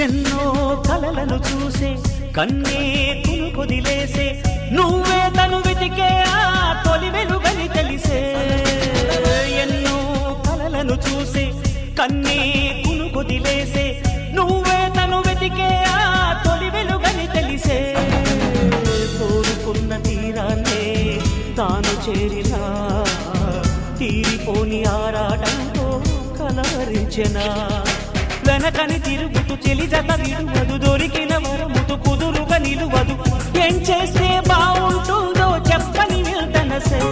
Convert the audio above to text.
ఎన్నో కలలను చూసే కన్నే కొదిలేసే నువ్వే తను వెతికే ఆ తొలి వెలుగని తెలిసే ఎన్నో కలలను చూసే కన్నే కొదిలేసే నువ్వే తను వెతికే ఆ తొలి వెలుగని తెలిసే కోరుకున్న తీరాన్నే తాను చేరినా తీరిపోని ఆరాటంతో కలవరించెనా వెనకని తిరుగుతూ చెలి జత విడువదు దొరికిన వరముతు కుదురుగా నిలువదు ఏం చేస్తే బాగుంటుందో చెప్పని వెళ్తనసే